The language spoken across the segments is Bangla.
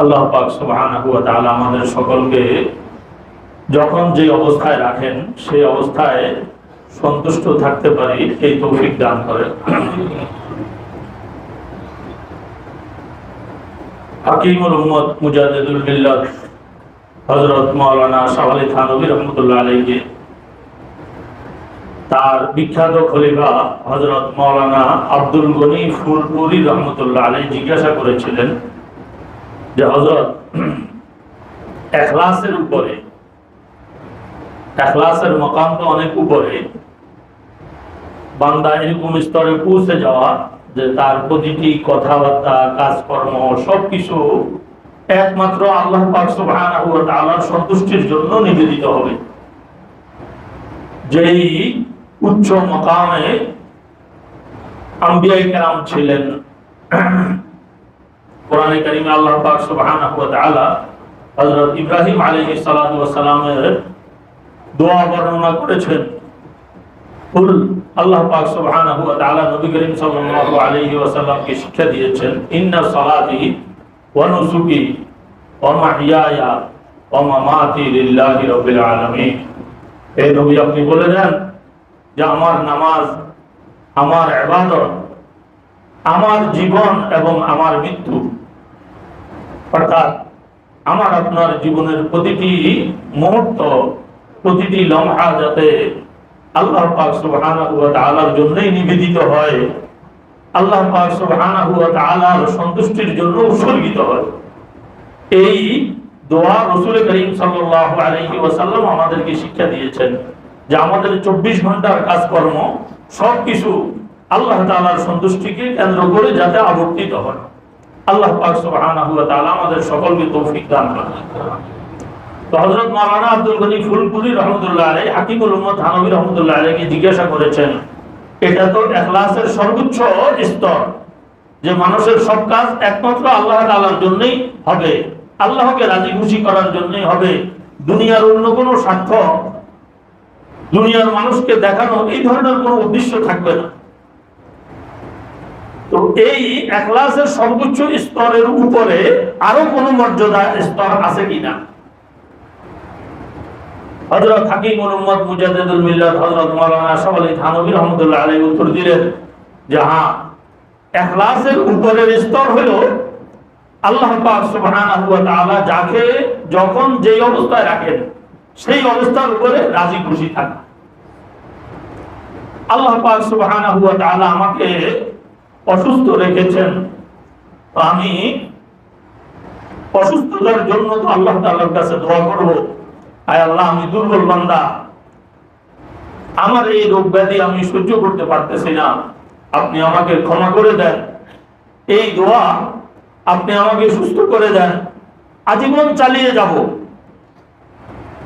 আল্লাহ পাক সুবহানাহু ওয়া তাআলা আমাদের সকলকে যখন যে অবস্থায় রাখেন সেই অবস্থায় সন্তুষ্ট থাকতে পারি এই তৌফিক দান করেন। হাকিমুল উম্মত মুজাদ্দিদুল মিল্লাত হযরত মাওলানা শাহ আলী থানভী রাহমাতুল্লাহ আলাইহি তার বিখ্যাত খলিফা হযরত মাওলানা আব্দুল গনি ফুলপুরি রাহমাতুল্লাহ আলাইহি জিজ্ঞাসা করেছিলেন যে হযরত ইখলাসের উপরে, ইখলাসের মাকাম তো অনেক উপরে, বান্দা এরকম স্তরে পৌঁছে যাওয়া যে তার প্রতিটি কথাবার্তা কাজকর্ম সবকিছু একমাত্র আল্লাহ পাক সুবহানাহু ওয়া তাআলার সন্তুষ্টির জন্য নিবেদিত হবে। যেই উচ্চ মাকামে আম্বিয়া কেরাম ছিলেন, কোরআনে কারিমে আল্লাহ পাক সুবহানাহু ওয়া তাআলা হযরত ইব্রাহিম আলাইহিস সালাতু ওয়াস সালামের দোয়া বর্ণনা করেছেন। কুল আল্লাহ পাক সুবহানাহু ওয়া তাআলা নবী করিম সাল্লাল্লাহু আলাইহি ওয়াসাল্লামকে শিক্ষা দিয়েছেন, ইন্না সালাতি ওয়া নুসুকি ওয়া মাহইয়ায়া ওয়া মামাতি লিল্লাহি রাব্বিল আলামিন। এই নবী আপনি বলে দেন যে আমার নামাজ, আমার ইবাদত, আমার জীবন এবং আমার মৃত্যু, অর্থাৎ আমার আপনার জীবনের প্রতিটি মুহূর্ত, প্রতিটি লম্হা যাতে আল্লাহ পাক সুবহানাহু ওয়া তাআলার জন্যই নিবেদিত হয়, আল্লাহ পাক সুবহানাহু ওয়া তাআলার সন্তুষ্টির জন্য উৎসর্গিত হয়। এই দোয়া রাসূল করিম সাল্লাল্লাহু আলাইহি ওয়াসাল্লাম আমাদেরকে শিক্ষা দিয়েছেন যে আমাদের 24 ঘন্টার কাজকর্ম সবকিছু আল্লাহ তাআলার সন্তুষ্টিকে কেন্দ্র করে যাতে আবর্তিত হয়। আল্লাহ পাক সুবহানাহু ওয়া তাআলা আমাদের সকলকে তৌফিক দান করেন। তো হযরত মাওলানা আব্দুল গনি ফুলপুরি রাহমাতুল্লাহ আলাইহি হাকিমুল উম্মত থানভী রাহমাতুল্লাহ আলাইহি জিজ্ঞাসা করেছেন, এটা তো ইখলাসের সর্বোচ্চ স্তর, যে মানুষের সব কাজ একমাত্র আল্লাহ তাআলার জন্যই হবে, আল্লাহকে রাজি খুশি করার জন্যই হবে, দুনিয়ার অন্য কোনো স্বার্থ, দুনিয়ার মানুষকে দেখানো এই ধরনের কোনো উদ্দেশ্য থাকবে না। তো এই ইখলাসের সর্বোচ্চ স্তরের উপরে আরো কোনো মর্যাদা স্তর আছে কিনা? হযরত হাকিমুল উম্মত মুজাদ্দিদুল মিল্লাত হযরত মাওলানা শাহ আলী থানভী রাহমাতুল্লাহ আলাইহি উত্তর দিলেন যে হ্যাঁ, ইখলাসের উপরের স্তর হলো আল্লাহ পাক সুবহানাহু ওয়া তাআলা যাকে যখন যেই অবস্থায় রাখেন সেই অবস্থার উপরে রাজি খুশি থাকা। আল্লাহ পাক সুবহানাহু ওয়া তাআলা আমাকে অসুস্থ রেখেছেন, তো আমি অসুস্থতার জন্য তো আল্লাহ তাআলার কাছে দোয়া করব, আয় আল্লাহ আমি দুর্বল বান্দা, আমার এই রোগ ব্যাধি আমি সহ্য করতে পারতেছি না, আপনি আমাকে ক্ষমা করে দেন, এই দোয়া আপনি আমাকে সুস্থ করে দেন, আজীবন চালিয়ে যাব,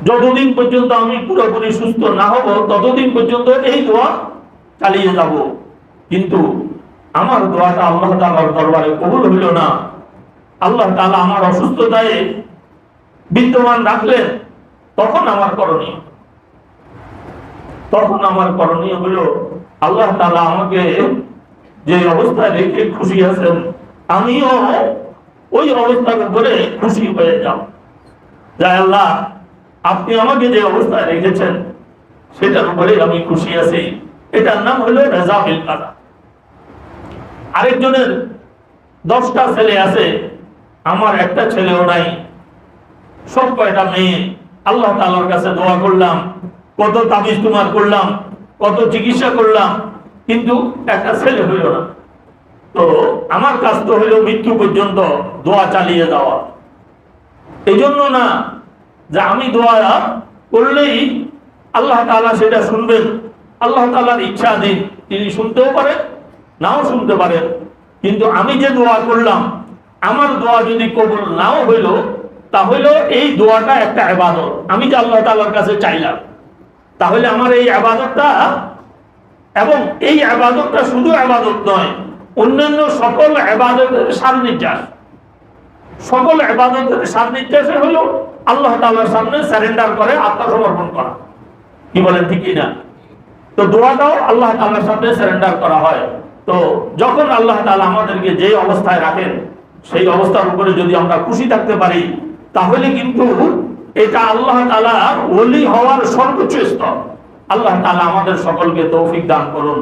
যতদিন পর্যন্ত আমি পুরোপুরি সুস্থ না হব ততদিন পর্যন্ত এই দোয়া চালিয়ে যাব। কিন্তু আমার দোয়াটা আল্লাহ তাআলার দরবারে কবুল হইল না, আল্লাহ তাআলা আমার অসুস্থতায় বিদ্যমান রাখলেন, তখন আমার করণীয় হলো আল্লাহ তাআলা আমাকে যে অবস্থায় রেখে খুশি আছেন আমিও ওই অবস্থার উপরে খুশি হয়ে যাও। যাই আল্লাহ আপনি আমাকে যে অবস্থায় রেখেছেন সেটার উপরে আমি খুশি আছি, এটার নাম হলো রেজা বিল কাদা। আরেকজনের 10টা ছেলে আছে, আমার একটা ছেলেও নাই, সব কয়টা মেয়ে, আল্লাহ তাআলার কাছে দোয়া করলাম, কত তাবিজ তোমার করলাম, কত চিকিৎসা করলাম, কিন্তু একটা ছেলে হইল না। তো আমার কাজ তো হইল মৃত্যু পর্যন্ত দোয়া চালিয়ে যাওয়া। এই জন্য না যে আমি দোয়া করলেই আল্লাহ তাআলা সেটা শুনবেন, আল্লাহ তাআলার ইচ্ছা দিন, তিনি শুনতেও পারেন নাও শুনতে পারেন, কিন্তু আমি যে দোয়া করলাম আমার দোয়া যদি কবুল নাও হইল তাহলে এই দোয়াটা একটা ইবাদত, আমি যে আল্লাহ তাআলার কাছে চাইলাম, তাহলে আমার এই ইবাদতটা, এবং এই ইবাদতটা শুধু ইবাদত নয়, অন্যান্য সকল ইবাদতের সারনির্যাস, সকল ইবাদতের সারনির্যাসে হলো আল্লাহ তাআলার সামনে সারেন্ডার করে আত্মসমর্পণ করা। কি বলেন, ঠিক না? তো দোয়াটাও আল্লাহ তাআলার সামনে সারেন্ডার করা হয়। তো যখন আল্লাহ তাআলা আমাদেরকে যে অবস্থায় রাখেন সেই অবস্থার উপরে যদি আমরা খুশি থাকতে পারি, তাহলে কিন্তু এটা আল্লাহ তাআলার ওলি হওয়ার সর্বোচ্চ স্তর। আল্লাহ তাআলা আমাদের সকলকে তৌফিক দান করুন।